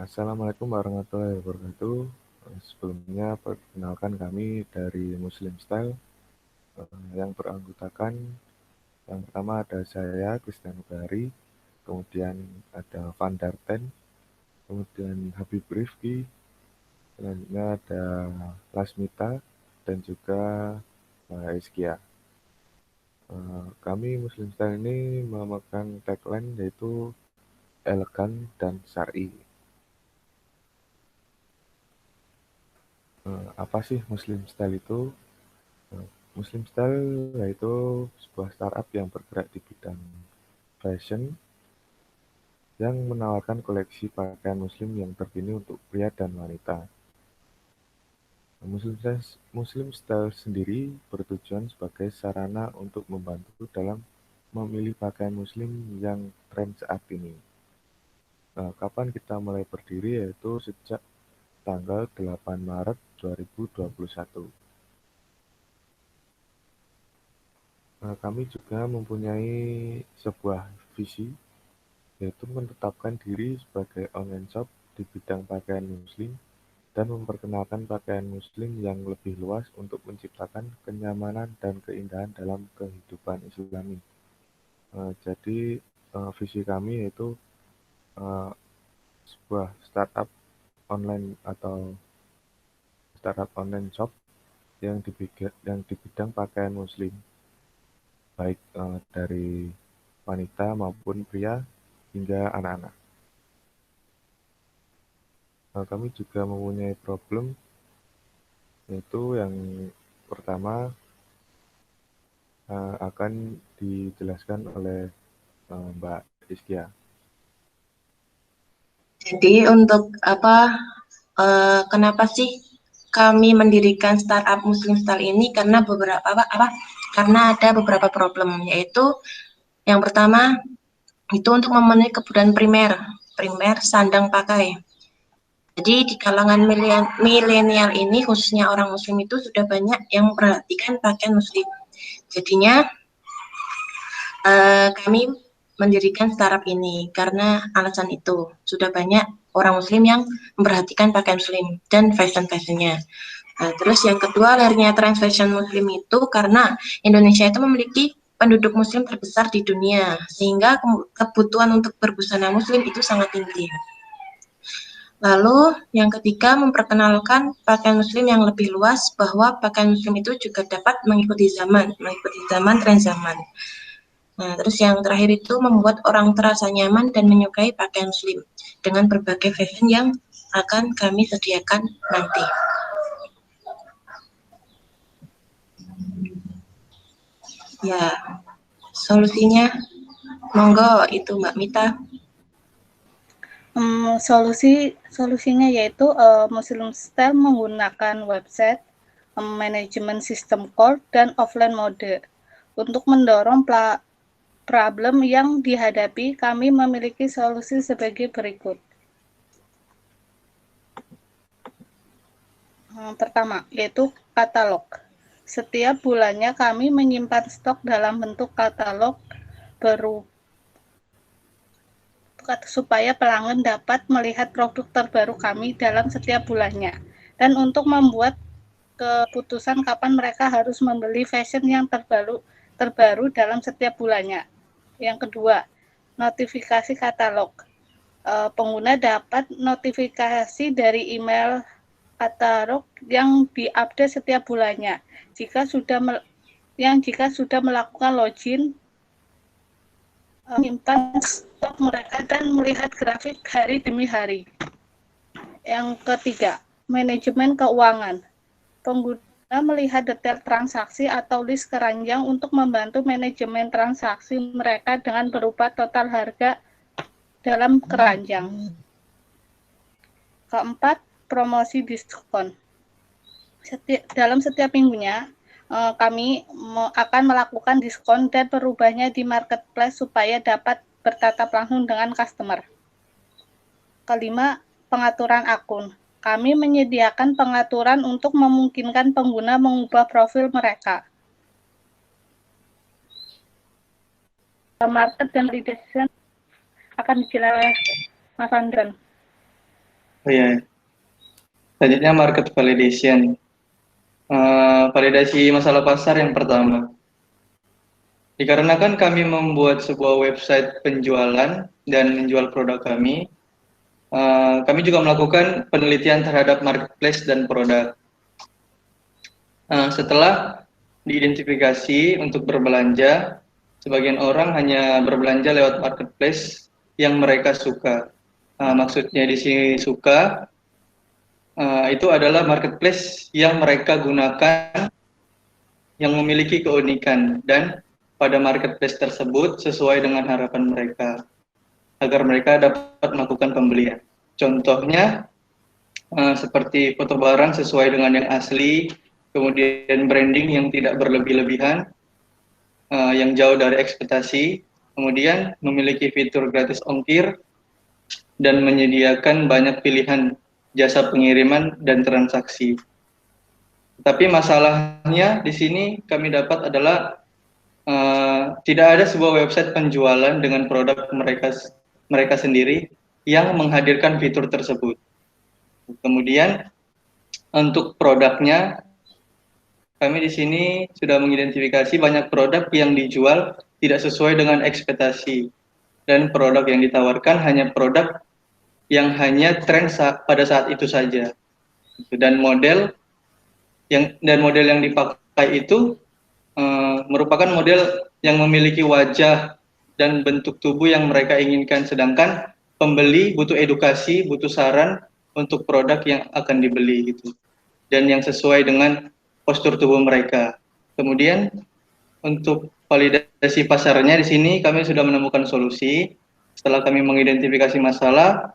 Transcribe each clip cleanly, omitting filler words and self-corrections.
Assalamualaikum warahmatullahi wabarakatuh. Sebelumnya perkenalkan kami dari Muslim Style yang beranggotakan yang pertama ada saya Christian Bari, kemudian ada Van Darten, kemudian Habib Rifki, selanjutnya ada Lasmita dan juga Iskia. Kami Muslim Style ini memegang tagline yaitu elegan dan syar'i. Apa sih Muslim Style itu? Muslim Style yaitu sebuah startup yang bergerak di bidang fashion yang menawarkan koleksi pakaian muslim yang terkini untuk pria dan wanita. Muslim Style sendiri bertujuan sebagai sarana untuk membantu dalam memilih pakaian muslim yang tren saat ini. Kapan kita mulai berdiri yaitu sejak tanggal 8 Maret 2021. Kami juga mempunyai sebuah visi yaitu menetapkan diri sebagai online shop di bidang pakaian muslim dan memperkenalkan pakaian muslim yang lebih luas untuk menciptakan kenyamanan dan keindahan dalam kehidupan islami. Jadi visi kami yaitu eh, sebuah startup online shop yang di bidang pakaian muslim, baik dari wanita maupun pria hingga anak-anak. Kami juga mempunyai problem, yaitu yang pertama akan dijelaskan oleh Mbak Iskia. Jadi untuk kenapa sih kami mendirikan startup Muslim Style ini? Karena karena ada beberapa problem, yaitu yang pertama itu untuk memenuhi kebutuhan primer sandang pakai. Jadi di kalangan milenial ini khususnya orang muslim itu sudah banyak yang memperhatikan pakaian muslim. Jadinya kami mendirikan startup ini karena alasan itu. Sudah banyak orang muslim yang memperhatikan pakaian muslim dan fashion-fashionnya. Terus yang kedua, lahirnya tren fashion muslim itu karena Indonesia itu memiliki penduduk muslim terbesar di dunia, sehingga kebutuhan untuk berbusana muslim itu sangat tinggi. Lalu yang ketiga, memperkenalkan pakaian muslim yang lebih luas bahwa pakaian muslim itu juga dapat mengikuti tren zaman. Nah, terus yang terakhir itu membuat orang terasa nyaman dan menyukai pakaian muslim dengan berbagai fashion yang akan kami sediakan nanti. Ya, solusinya monggo itu Mbak Mita. Solusinya yaitu Muslim Style menggunakan website, manajemen sistem core, dan offline mode. Untuk mendorong problem yang dihadapi, kami memiliki solusi sebagai berikut. Pertama, yaitu katalog. Setiap bulannya kami menyimpan stok dalam bentuk katalog supaya pelanggan dapat melihat produk terbaru kami dalam setiap bulannya. Dan untuk membuat keputusan kapan mereka harus membeli fashion yang terbaru dalam setiap bulannya. Yang kedua, notifikasi katalog. Pengguna dapat notifikasi dari email katalog yang diupdate setiap bulannya. Jika sudah melakukan login, menyimpan stok mereka dan melihat grafik hari demi hari. Yang ketiga, manajemen keuangan. Pengguna melihat detail transaksi atau list keranjang untuk membantu manajemen transaksi mereka dengan berupa total harga dalam keranjang. Keempat, promosi diskon. Dalam setiap minggunya, kami akan melakukan diskon dan merubahnya di marketplace supaya dapat bertatap langsung dengan customer. Kelima, pengaturan akun. Kami menyediakan pengaturan untuk memungkinkan pengguna mengubah profil mereka. Market dan validation akan dijelaskan oleh Mas Andren. Oh ya, selanjutnya market validation. Validasi masalah pasar yang pertama. Dikarenakan kami membuat sebuah website penjualan dan menjual produk kami juga melakukan penelitian terhadap marketplace dan produk. Setelah diidentifikasi untuk berbelanja, sebagian orang hanya berbelanja lewat marketplace yang mereka suka. Maksudnya di sini suka itu adalah marketplace yang mereka gunakan yang memiliki keunikan dan pada marketplace tersebut sesuai dengan harapan mereka agar mereka dapat melakukan pembelian. Contohnya seperti foto barang sesuai dengan yang asli, kemudian branding yang tidak berlebih-lebihan, yang jauh dari ekspektasi, kemudian memiliki fitur gratis ongkir, dan menyediakan banyak pilihan jasa pengiriman dan transaksi. Tapi masalahnya di sini kami dapat adalah tidak ada sebuah website penjualan dengan produk mereka sendiri yang menghadirkan fitur tersebut. Kemudian untuk produknya, kami di sini sudah mengidentifikasi banyak produk yang dijual tidak sesuai dengan ekspektasi dan produk yang ditawarkan hanya produk yang hanya tren pada saat itu saja. Dan model yang dipakai itu merupakan model yang memiliki wajah dan bentuk tubuh yang mereka inginkan, sedangkan pembeli butuh edukasi, butuh saran untuk produk yang akan dibeli gitu, dan yang sesuai dengan postur tubuh mereka. Kemudian untuk validasi pasarnya di sini kami sudah menemukan solusi. Setelah kami mengidentifikasi masalah,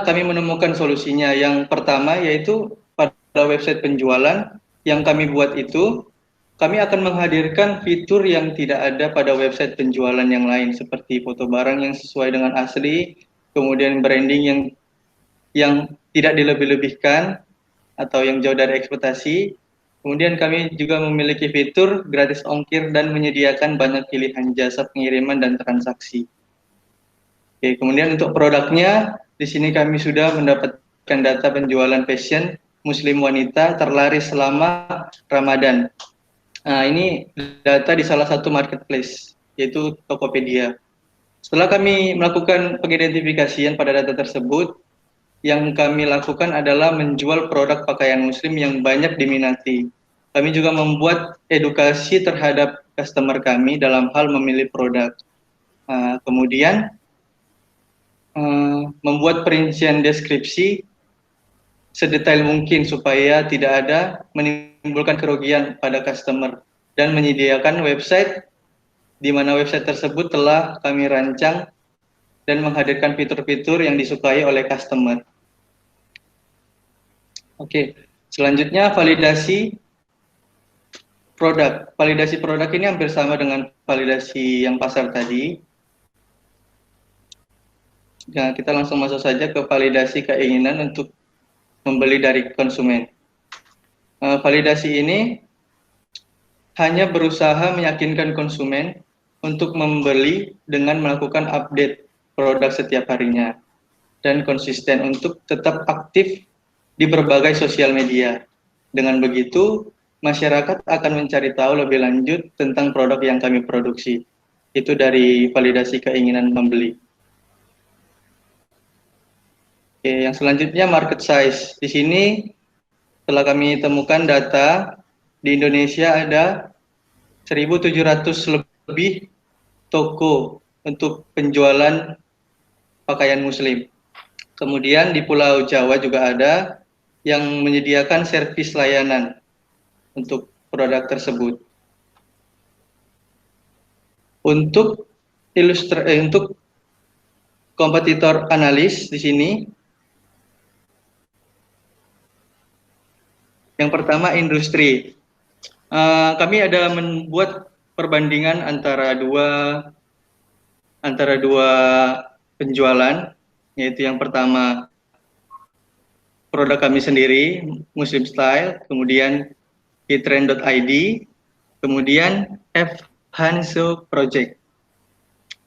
kami menemukan solusinya. Yang pertama yaitu pada website penjualan yang kami buat itu, kami akan menghadirkan fitur yang tidak ada pada website penjualan yang lain, seperti foto barang yang sesuai dengan asli, kemudian branding yang tidak dilebih-lebihkan atau yang jauh dari ekspektasi. Kemudian kami juga memiliki fitur gratis ongkir dan menyediakan banyak pilihan jasa pengiriman dan transaksi. Oke, kemudian untuk produknya, di sini kami sudah mendapatkan data penjualan fashion muslim wanita terlaris selama Ramadan. Nah, ini data di salah satu marketplace, yaitu Tokopedia. Setelah kami melakukan pengidentifikasian pada data tersebut, yang kami lakukan adalah menjual produk pakaian muslim yang banyak diminati. Kami juga membuat edukasi terhadap customer kami dalam hal memilih produk. Kemudian membuat perincian deskripsi sedetail mungkin supaya tidak ada menimbulkan kerugian pada customer, dan menyediakan website di mana website tersebut telah kami rancang dan menghadirkan fitur-fitur yang disukai oleh customer. Oke, selanjutnya validasi produk. Validasi produk ini hampir sama dengan validasi yang pasar tadi. Nah, kita langsung masuk saja ke validasi keinginan untuk membeli dari konsumen. Validasi ini hanya berusaha meyakinkan konsumen untuk membeli dengan melakukan update produk setiap harinya dan konsisten untuk tetap aktif di berbagai sosial media. Dengan begitu, masyarakat akan mencari tahu lebih lanjut tentang produk yang kami produksi. Itu dari validasi keinginan membeli. Oke, yang selanjutnya market size. Di sini telah kami temukan data di Indonesia ada 1.700 lebih toko untuk penjualan pakaian muslim. Kemudian di Pulau Jawa juga ada yang menyediakan servis layanan untuk produk tersebut. Untuk kompetitor analis di sini, yang pertama industri. Kami ada membuat perbandingan antara dua penjualan, yaitu yang pertama produk kami sendiri, Muslim Style, kemudian eTrend.id, kemudian F. Hanso Project.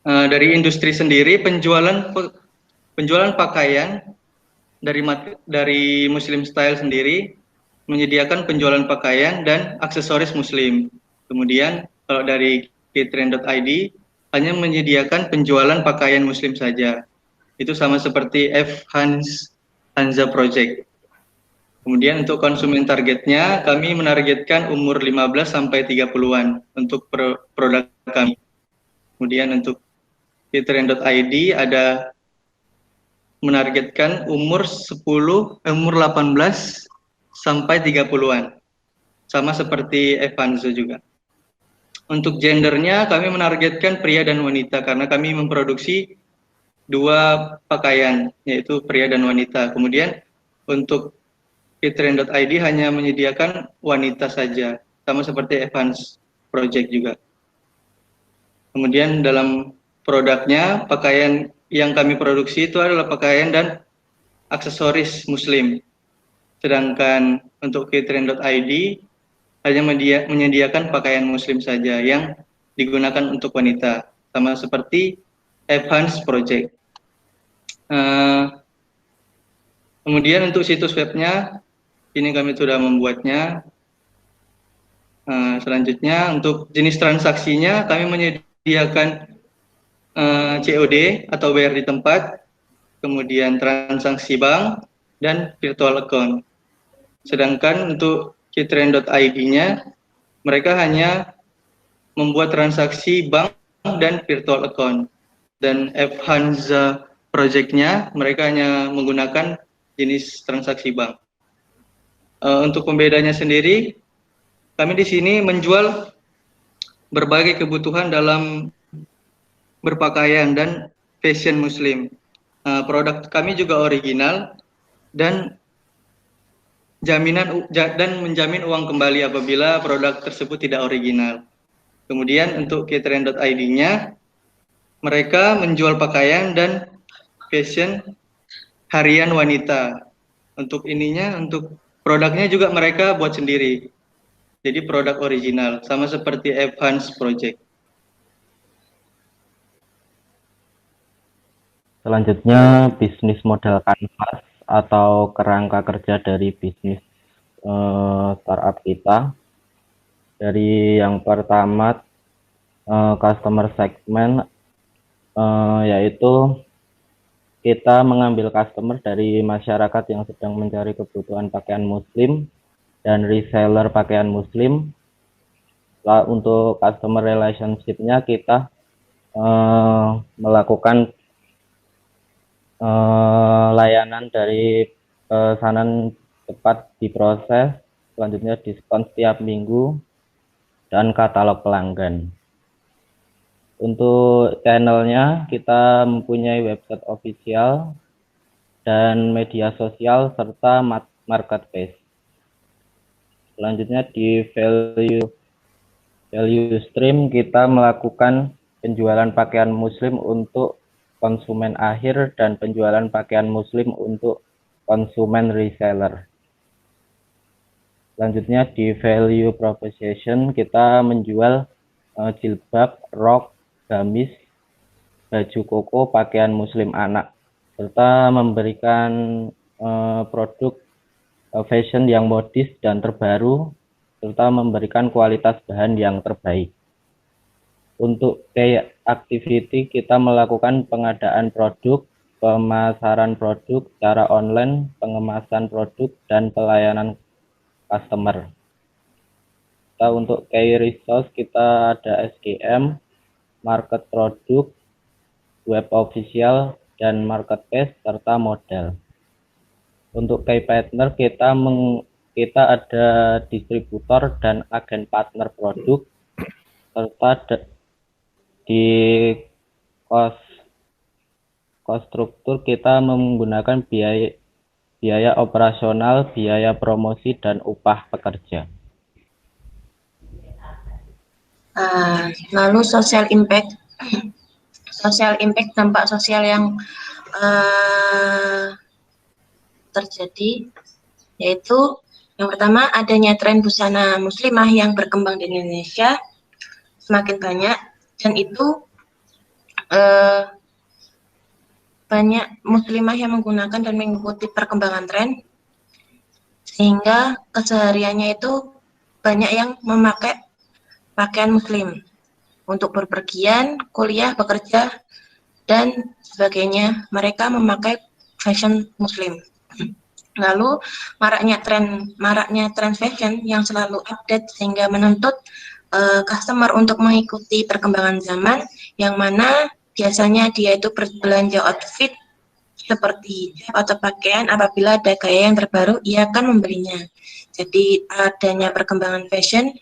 Dari industri sendiri, penjualan pakaian dari Muslim Style sendiri menyediakan penjualan pakaian dan aksesoris Muslim. Kemudian kalau dari Kitren.id hanya menyediakan penjualan pakaian Muslim saja. Itu sama seperti Hanza Project. Kemudian untuk konsumen targetnya, kami menargetkan umur 15 sampai 30-an untuk produk kami. Kemudian untuk Kitren.id ada menargetkan umur 18 sampai 30-an. Sama seperti Evanzo juga. Untuk gendernya kami menargetkan pria dan wanita karena kami memproduksi 2 pakaian, yaitu pria dan wanita. Kemudian untuk Kitren.id hanya menyediakan wanita saja, sama seperti Evans Project juga. Kemudian dalam produknya, pakaian yang kami produksi itu adalah pakaian dan aksesoris Muslim. Sedangkan untuk Kitren.id hanya menyediakan pakaian Muslim saja yang digunakan untuk wanita, sama seperti Evans Project. Kemudian untuk situs webnya, ini kami sudah membuatnya. Selanjutnya untuk jenis transaksinya, kami menyediakan COD atau bayar di tempat, kemudian transaksi bank, dan virtual account. Sedangkan untuk Kitren.id-nya, mereka hanya membuat transaksi bank dan virtual account. Dan Hanza Project-nya, mereka hanya menggunakan jenis transaksi bank. Untuk pembedanya sendiri, kami di sini menjual berbagai kebutuhan dalam berpakaian dan fashion Muslim. Produk kami juga original dan menjamin uang kembali apabila produk tersebut tidak original. Kemudian untuk Kitren.id-nya, mereka menjual pakaian dan fashion harian wanita. Untuk produknya juga mereka buat sendiri. Jadi produk original, sama seperti Evans Project. Selanjutnya, bisnis model kanvas atau kerangka kerja dari bisnis startup kita. Dari yang pertama, customer segment, yaitu kita mengambil customer dari masyarakat yang sedang mencari kebutuhan pakaian Muslim dan reseller pakaian Muslim. Untuk customer relationship-nya kita melakukan layanan dari pesanan cepat diproses, selanjutnya diskon setiap minggu, dan katalog pelanggan. Untuk channelnya, kita mempunyai website official dan media sosial serta marketplace. Selanjutnya di value stream, kita melakukan penjualan pakaian Muslim untuk konsumen akhir dan penjualan pakaian Muslim untuk konsumen reseller. Selanjutnya di value proposition, kita menjual jilbab, rok, gamis, baju koko, pakaian Muslim anak, serta memberikan produk fashion yang modis dan terbaru, serta memberikan kualitas bahan yang terbaik. Untuk key activity, kita melakukan pengadaan produk, pemasaran produk secara online, pengemasan produk, dan pelayanan customer. Untuk key resource, kita ada SDM, market produk, web official, dan marketplace, serta modal. Untuk key partner, kita ada distributor dan agen partner produk, serta di cost struktur kita menggunakan biaya operasional, biaya promosi, dan upah pekerja. Lalu social impact dampak sosial yang terjadi, yaitu yang pertama adanya tren busana muslimah yang berkembang di Indonesia semakin banyak, dan itu banyak muslimah yang menggunakan dan mengikuti perkembangan tren, sehingga kesehariannya itu banyak yang memakai pakaian muslim untuk berpergian, kuliah, bekerja, dan sebagainya. Mereka memakai fashion muslim. Lalu maraknya tren fashion yang selalu update sehingga menuntut customer untuk mengikuti perkembangan zaman, yang mana biasanya dia itu berbelanja outfit seperti atau pakaian. Apabila ada gaya yang terbaru, ia akan membelinya. Jadi adanya perkembangan fashion,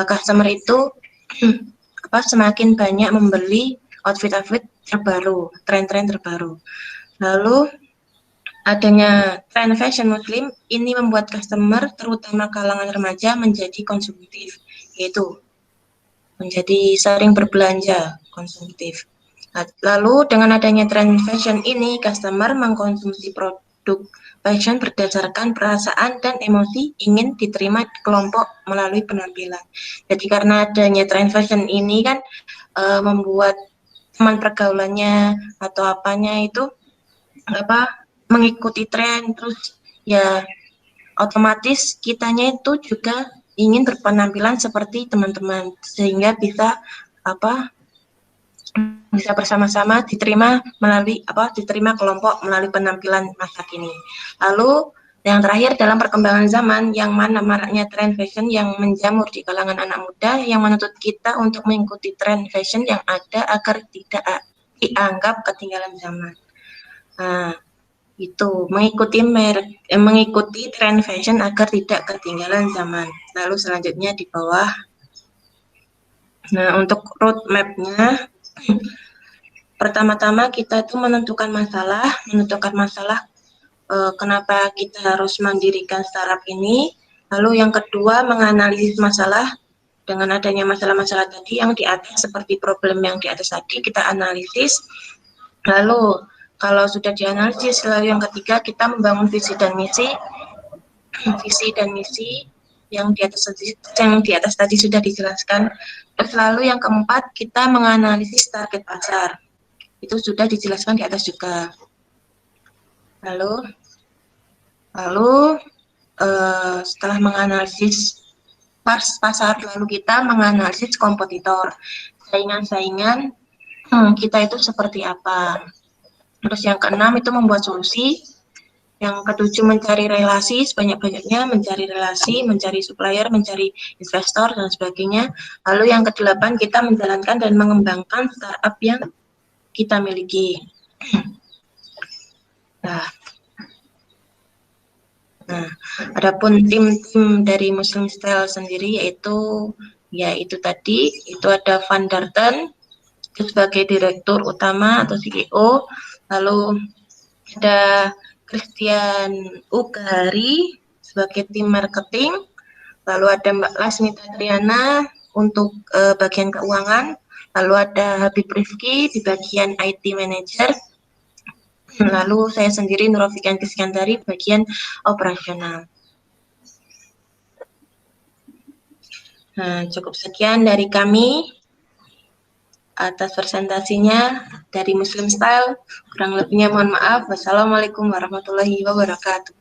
customer itu semakin banyak membeli outfit-outfit terbaru, tren-tren terbaru. Lalu adanya tren fashion muslim ini membuat customer, terutama kalangan remaja, menjadi konsumtif, yaitu menjadi sering berbelanja konsumtif. Lalu dengan adanya tren fashion ini, customer mengkonsumsi produk fashion berdasarkan perasaan dan emosi ingin diterima kelompok melalui penampilan. Jadi karena adanya tren fashion ini kan membuat teman pergaulannya atau apanya itu mengikuti tren, terus ya otomatis kitanya itu juga ingin berpenampilan seperti teman-teman, sehingga bisa bersama-sama diterima kelompok melalui penampilan masa kini. Lalu yang terakhir, dalam perkembangan zaman yang mana maraknya tren fashion yang menjamur di kalangan anak muda, yang menuntut kita untuk mengikuti tren fashion yang ada agar tidak dianggap ketinggalan zaman. Nah, itu mengikuti tren fashion agar tidak ketinggalan zaman. Lalu selanjutnya di bawah, nah untuk roadmap-nya, pertama-tama kita itu menentukan masalah kenapa kita harus mendirikan startup ini. Lalu yang kedua, menganalisis masalah. Dengan adanya masalah-masalah tadi yang di atas, seperti problem yang di atas tadi, kita analisis. Lalu kalau sudah dianalisis, lalu yang ketiga kita membangun visi dan misi yang di atas tadi sudah dijelaskan. Terus lalu yang keempat, kita menganalisis target pasar. Itu sudah dijelaskan di atas juga. Lalu setelah menganalisis pasar, lalu kita menganalisis kompetitor, saingan kita itu seperti apa. Terus yang keenam itu membuat solusi. Yang ketujuh, mencari relasi sebanyak-banyaknya, mencari supplier, mencari investor, dan sebagainya. Lalu yang kedelapan, kita menjalankan dan mengembangkan startup yang kita miliki. Nah, adapun tim dari Muslim Style sendiri yaitu tadi, itu ada Van Darten sebagai direktur utama atau CEO, lalu ada Christian Ugari sebagai tim marketing, lalu ada Mbak Lasmita Triana untuk bagian keuangan, lalu ada Habib Rifki di bagian IT Manager, lalu saya sendiri Nurfikan Iskandari bagian operasional. Nah, cukup sekian dari kami atas presentasinya dari Muslim Style. Kurang lebihnya mohon maaf. Wassalamualaikum warahmatullahi wabarakatuh.